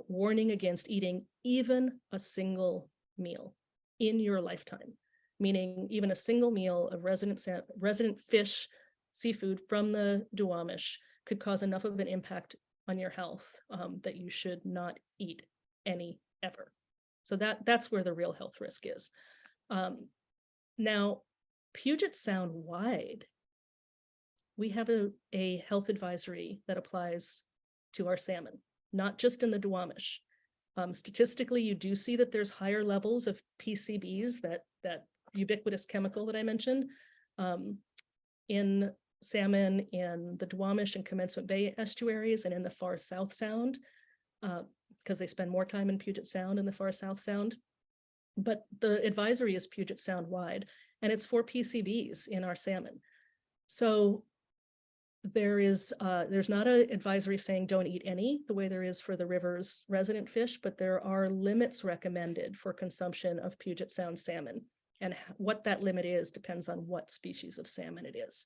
warning against eating even a single meal in your lifetime, meaning even a single meal of resident fish, seafood from the Duwamish could cause enough of an impact on your health that you should not eat any ever. So that's where the real health risk is. Now, Puget Sound wide, we have a health advisory that applies to our salmon, not just in the Duwamish. Statistically, you do see that there's higher levels of PCBs, that ubiquitous chemical that I mentioned, in salmon in the Duwamish and Commencement Bay estuaries and in the far South Sound, because they spend more time in Puget Sound in the far South Sound. But the advisory is Puget Sound wide, and it's for PCBs in our salmon. So there's not an advisory saying don't eat any, the way there is for the river's resident fish, but there are limits recommended for consumption of Puget Sound salmon. And what that limit is depends on what species of salmon it is.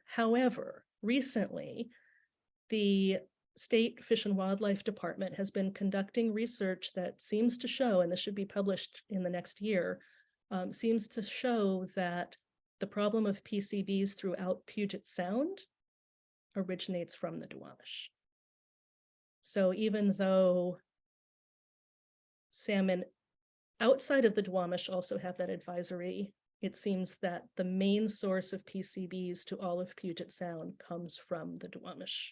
However, recently, the State Fish and Wildlife Department has been conducting research that seems to show, and this should be published in the next year, seems to show that the problem of PCBs throughout Puget Sound originates from the Duwamish. So even though salmon outside of the Duwamish also have that advisory, it seems that the main source of PCBs to all of Puget Sound comes from the Duwamish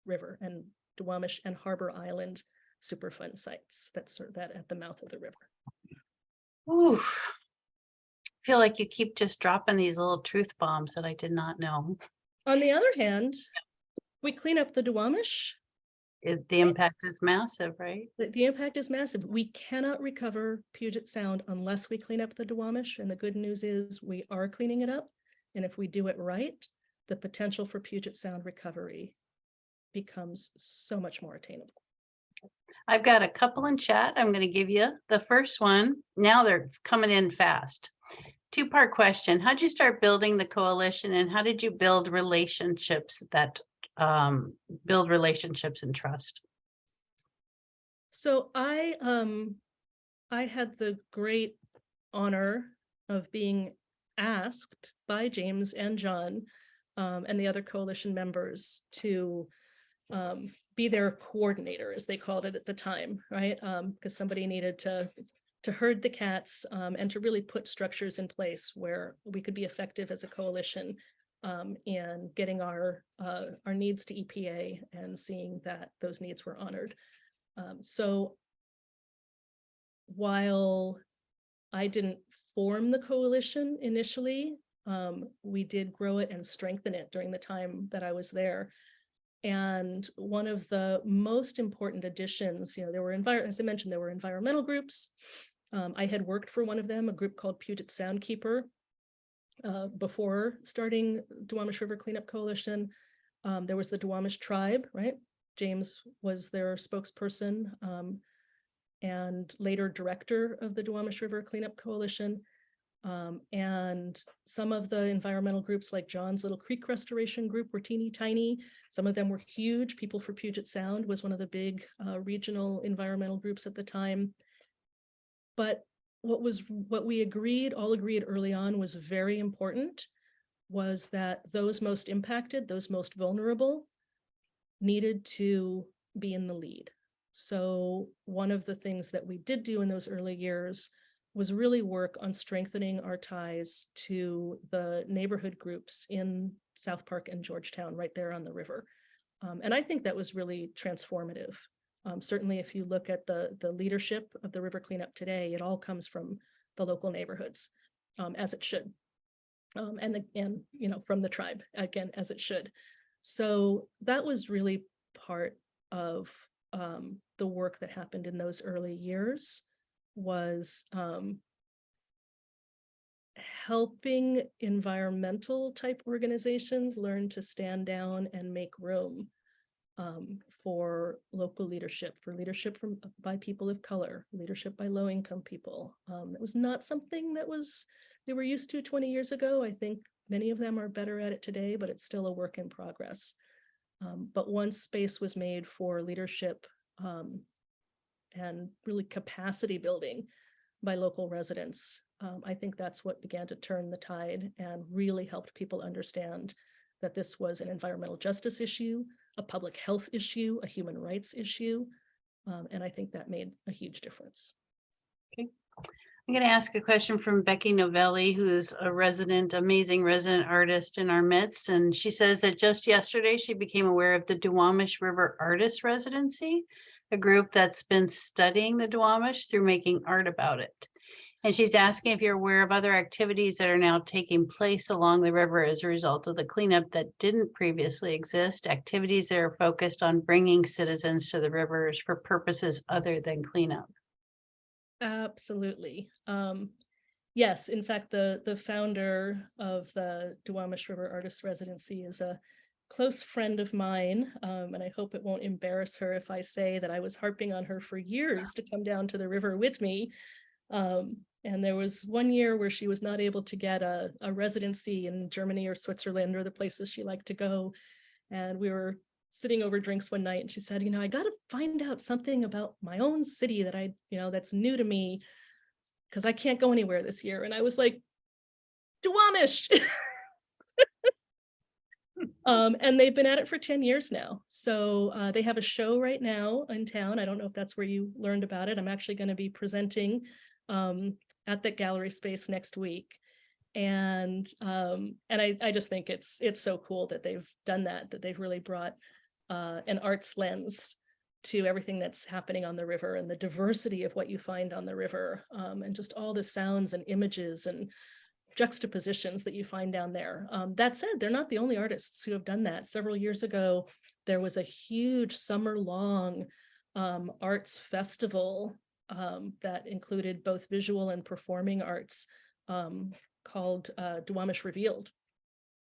River and Duwamish and Harbor Island Superfund sites that at the mouth of the river. Ooh, I feel like you keep just dropping these little truth bombs that I did not know. On the other hand, we clean up the Duwamish. The impact is massive, right? The impact is massive. We cannot recover Puget Sound unless we clean up the Duwamish. And the good news is we are cleaning it up. And if we do it right, the potential for Puget Sound recovery becomes so much more attainable. I've got a couple in chat. I'm going to give you the first one. Now they're coming in fast. Two-part question. How'd you start building the coalition, and how did you build relationships that build relationships and trust? So I had the great honor of being asked by James and John and the other coalition members to be their coordinator, as they called it at the time, right? Because somebody needed to herd the cats and to really put structures in place where we could be effective as a coalition in getting our needs to EPA and seeing that those needs were honored. So while I didn't form the coalition initially, we did grow it and strengthen it during the time that I was there. And one of the most important additions, there were as I mentioned, there were environmental groups, I had worked for one of them, a group called Puget Soundkeeper, before starting Duwamish River Cleanup Coalition. There was the Duwamish Tribe, right? James was their spokesperson, and later director of the Duwamish River Cleanup Coalition. And some of the environmental groups like John's Little Creek Restoration Group were teeny tiny. Some of them were huge. People for Puget Sound was one of the big regional environmental groups at the time. But what we all agreed early on was very important was that those most impacted, those most vulnerable, needed to be in the lead. So one of the things that we did do in those early years was really work on strengthening our ties to the neighborhood groups in South Park and Georgetown, right there on the river. And I think that was really transformative. Certainly, if you look at the leadership of the river cleanup today, it all comes from the local neighborhoods, as it should. And you know, from the tribe, again, as it should. So that was really part of the work that happened in those early years, was helping environmental type organizations learn to stand down and make room for local leadership, for leadership by people of color, leadership by low-income people. It was not something that they were used to 20 years ago. I think many of them are better at it today, but it's still a work in progress. But once space was made for leadership and really capacity building by local residents, I think that's what began to turn the tide and really helped people understand that this was an environmental justice issue, a public health issue, a human rights issue. And I think that made a huge difference. Okay. I'm going to ask a question from Becky Novelli, who's a amazing resident artist in our midst. And she says that just yesterday, she became aware of the Duwamish River Artist Residency, a group that's been studying the Duwamish through making art about it. And she's asking if you're aware of other activities that are now taking place along the river as a result of the cleanup that didn't previously exist, activities that are focused on bringing citizens to the rivers for purposes other than cleanup. Absolutely. Yes, in fact, the founder of the Duwamish River Artist Residency is a close friend of mine, and I hope it won't embarrass her if I say that I was harping on her for years to come down to the river with me. And there was one year where she was not able to get a residency in Germany or Switzerland or the places she liked to go. And we were sitting over drinks one night and she said, you know, I got to find out something about my own city that that's new to me because I can't go anywhere this year. And I was like, Duwamish. And they've been at it for 10 years now. So they have a show right now in town. I don't know if that's where you learned about it. I'm actually going to be presenting at that gallery space next week. And I just think it's so cool that they've done that they've really brought an arts lens to everything that's happening on the river and the diversity of what you find on the river, and just all the sounds and images and juxtapositions that you find down there. That said, they're not the only artists who have done that. Several years ago, there was a huge summer-long arts festival that included both visual and performing arts, called Duwamish Revealed.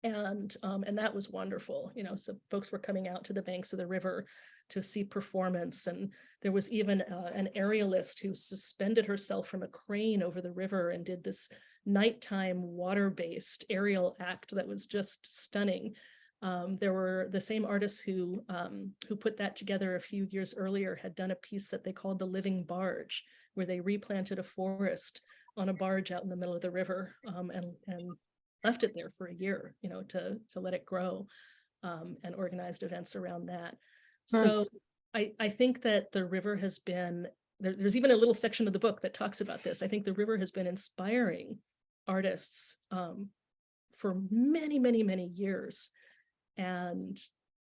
And that was wonderful. You know, so folks were coming out to the banks of the river to see performance. And there was even an aerialist who suspended herself from a crane over the river and did this nighttime water-based aerial act that was just stunning. There were the same artists who put that together a few years earlier had done a piece that they called The Living Barge, where they replanted a forest on a barge out in the middle of the river, and left it there for a year, you know, to let it grow, and organized events around that. So I think that the river has been, there's even a little section of the book that talks about this. I think the river has been inspiring artists for many, many, many years. And,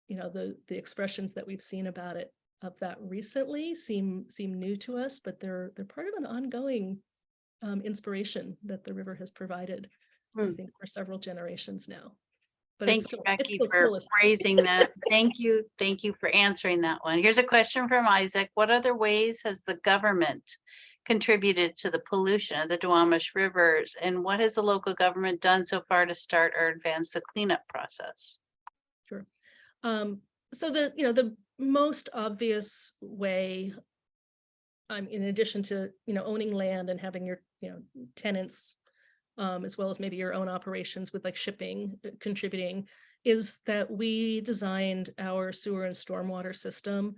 you know, the expressions that we've seen about it, of that recently seem new to us, but they're part of an ongoing inspiration that the river has provided, I think, for several generations now. But Thank you, Becky, for phrasing that. Thank you for answering that one. Here's a question from Isaac. What other ways has the government contributed to the pollution of the Duwamish rivers? And what has the local government done so far to start or advance the cleanup process? Sure. So the most obvious way, in addition to, owning land and having your, tenants, as well as maybe your own operations with like shipping contributing, is that we designed our sewer and stormwater system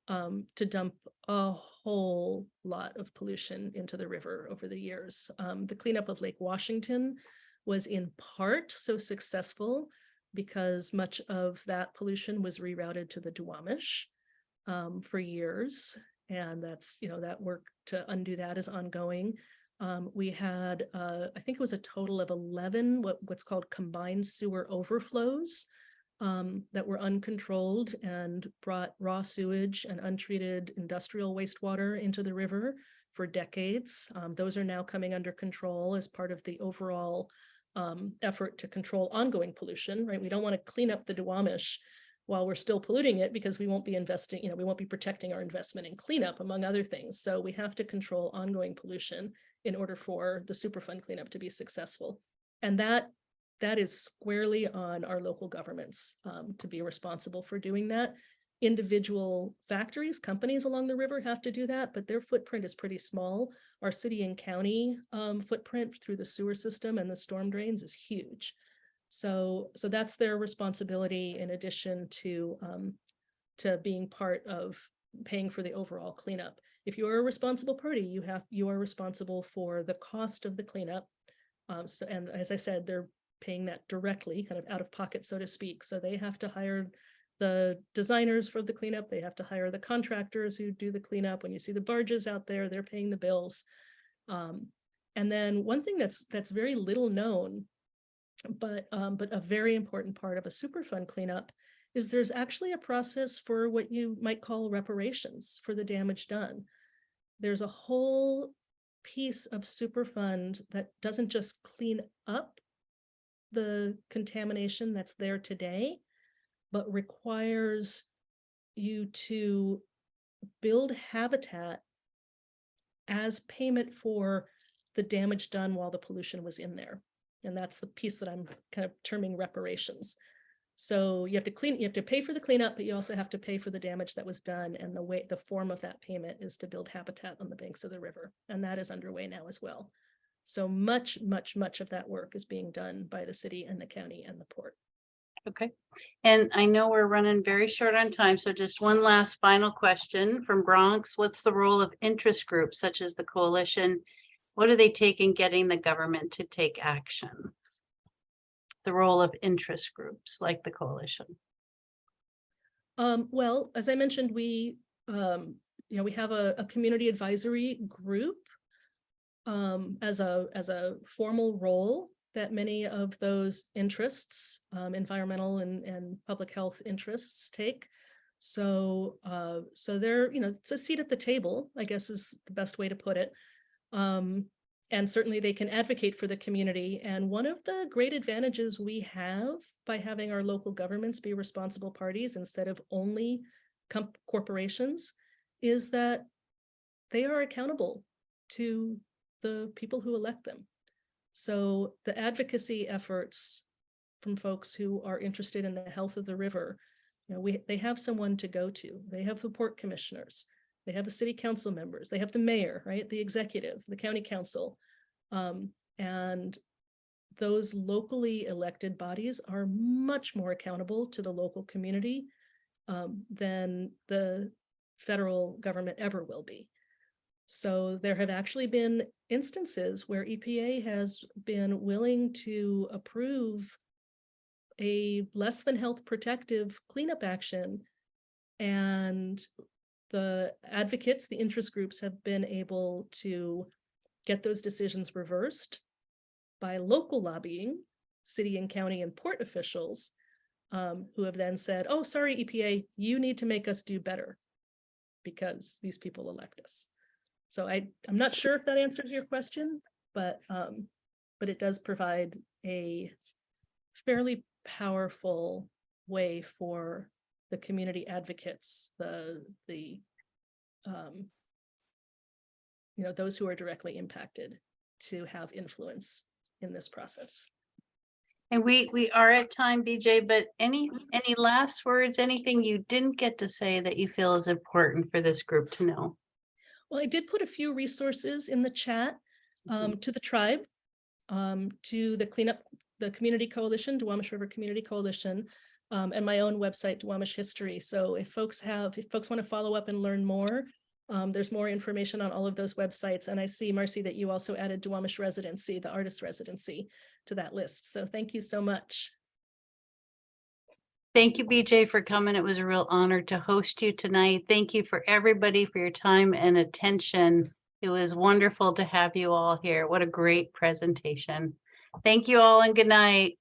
to dump a whole lot of pollution into the river over the years. The cleanup of Lake Washington was in part so successful because much of that pollution was rerouted to the Duwamish for years. And that's, that work to undo that is ongoing. We had, I think it was a total of 11, what's called combined sewer overflows that were uncontrolled and brought raw sewage and untreated industrial wastewater into the river for decades. Those are now coming under control as part of the overall effort to control ongoing pollution, right? We don't want to clean up the Duwamish while we're still polluting it because we won't be investing, we won't be protecting our investment in cleanup, among other things. So we have to control ongoing pollution in order for the Superfund cleanup to be successful. And that is squarely on our local governments to be responsible for doing that. Individual factories, companies along the river have to do that, but their footprint is pretty small. Our city and county footprint through the sewer system and the storm drains is huge. So that's their responsibility, in addition to being part of paying for the overall cleanup. If you are a responsible party, you are responsible for the cost of the cleanup. And as I said, they're paying that directly, kind of out of pocket, so to speak. So they have to hire the designers for the cleanup. They have to hire the contractors who do the cleanup. When you see the barges out there, they're paying the bills. And then one thing that's very little known, but a very important part of a Superfund cleanup, is there's actually a process for what you might call reparations for the damage done. There's a whole piece of Superfund that doesn't just clean up the contamination that's there today, but requires you to build habitat as payment for the damage done while the pollution was in there. And that's the piece that I'm kind of terming reparations. So you have to pay for the cleanup, but you also have to pay for the damage that was done. And the form of that payment is to build habitat on the banks of the river. And that is underway now as well. So much of that work is being done by the city and the county and the port. Okay. And I know we're running very short on time, so just one last final question from Bronx. What's the role of interest groups such as the coalition? What do they take in getting the government to take action? The role of interest groups like the coalition. Well, as I mentioned, we have a community advisory group as a formal role that many of those interests, environmental and public health interests, take. So they're, it's a seat at the table, I guess is the best way to put it. And certainly they can advocate for the community. And one of the great advantages we have by having our local governments be responsible parties instead of only corporations is that they are accountable to the people who elect them. So the advocacy efforts from folks who are interested in the health of the river, they have someone to go to. They have the port commissioners. They have the city council members. They have the mayor, right? The executive, the county council. And those locally elected bodies are much more accountable to the local community than the federal government ever will be. So there have actually been instances where EPA has been willing to approve a less than health protective cleanup action, and the advocates, the interest groups, have been able to get those decisions reversed by local lobbying, city and county and port officials, who have then said, oh, sorry, EPA, you need to make us do better because these people elect us. So I'm not sure if that answers your question, but it does provide a fairly powerful way for the community advocates, the those who are directly impacted to have influence in this process. And we are at time, BJ, but any last words, anything you didn't get to say that you feel is important for this group to know? Well, I did put a few resources in the chat to the tribe, to the Community Coalition, Duwamish River Community Coalition, and my own website, Duwamish History. So if folks want to follow up and learn more, there's more information on all of those websites. And I see, Marcy, that you also added Duwamish Residency, the artist residency, to that list. So thank you so much. Thank you, BJ, for coming. It was a real honor to host you tonight. Thank you for everybody for your time and attention. It was wonderful to have you all here. What a great presentation. Thank you all and good night.